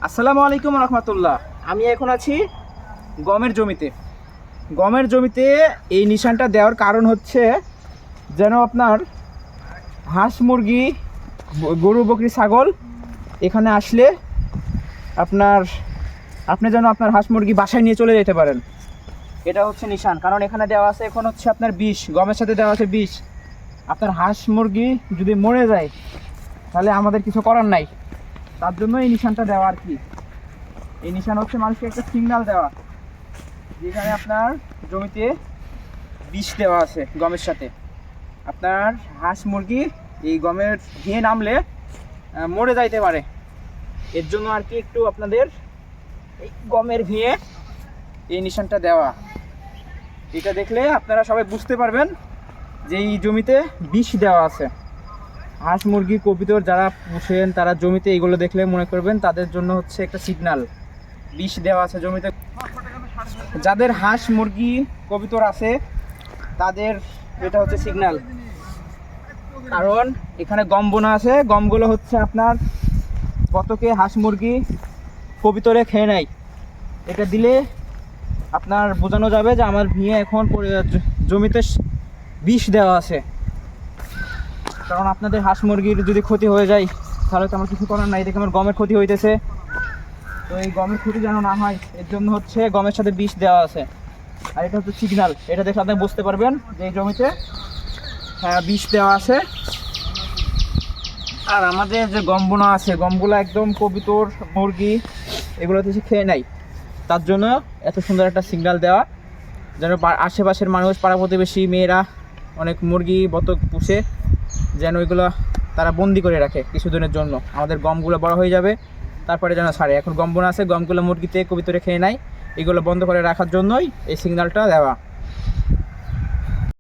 আসসালামু আলাইকুম রহমতুল্লাহ। আমি এখন আছি গমের জমিতে। গমের জমিতে এই নিশানটা দেওয়ার কারণ হচ্ছে যেন আপনার হাঁস মুরগি, গরু বকরি ছাগল এখানে আসলে আপনি যেন আপনার হাঁস মুরগি বাসায় নিয়ে চলে যেতে পারেন। এটা হচ্ছে নিশান, কারণ এখানে দেওয়া আছে এখন হচ্ছে আপনার বিষ, গমের সাথে দেওয়া আছে বিষ। আপনার হাঁস মুরগি যদি মরে যায় তাহলে আমাদের কিছু করার নাই, তার জন্য এই নিশানটা দেওয়া আর কি। এই নিশান হচ্ছে মানুষকে একটা সিগন্যাল দেওয়া, যেখানে আপনার জমিতে বিষ দেওয়া আছে গমের সাথে। আপনার হাঁস মুরগি এই গমের ঘিয়ে নামলে মরে যাইতে পারে, এর জন্য আর কি একটু আপনাদের এই গমের ঘিয়ে এই নিশানটা দেওয়া। এটা দেখলে আপনারা সবাই বুঝতে পারবেন যে এই জমিতে বিষ দেওয়া আছে। হাঁস মুরগি কবুতর যারা পুষেন তারা জমিতে এইগুলো দেখলে মনে করবেন তাদের জন্য হচ্ছে একটা সিগন্যাল, বিষ দেওয়া আছে জমিতে। যাদের হাঁস মুরগি কবুতর আছে তাদের এটা হচ্ছে সিগন্যাল, কারণ এখানে গম বোনা আছে। গমগুলো হচ্ছে আপনার কতকে হাঁস মুরগি কবুতরে খেয়ে নেয়। এটা দিলে আপনার বোঝানো যাবে যে আমার ভিয়ে এখন জমিতে বিষ দেওয়া আছে। কারণ আপনাদের হাঁস মুরগির যদি ক্ষতি হয়ে যায় তাহলে তো আমার কিছু করার নাই। দেখে আমার গমের ক্ষতি হইতেছে, তো এই গমের ক্ষতি যেন না হয় এর জন্য হচ্ছে গমের সাথে বিষ দেওয়া আছে। আর এটা হচ্ছে সিগন্যাল, এটা দেখে আপনি বুঝতে পারবেন যে এই জমিতে বিষ দেওয়া আছে। আর আমাদের যে গম বোনা আছে, গমগুলো একদম কবুতর মুরগি এগুলো তো খেয়ে নেয়, তার জন্য এত সুন্দর একটা সিগন্যাল দেওয়া, যেন আশেপাশের মানুষ, পাড়া প্রতিবেশী মেয়েরা অনেক মুরগি বতক পুষে, যেন ওইগুলো তারা বন্দি করে রাখে কিছুদিনের জন্য। আমাদের গমগুলো বড় হয়ে যাবে, তারপরে যেন ছাড়ে। এখন গম বোনা আছে, গমগুলো মুরগিতে কবুতরে খেয়ে নেয়, এগুলো বন্ধ করে রাখার জন্যই এই সিগন্যালটা দেওয়া।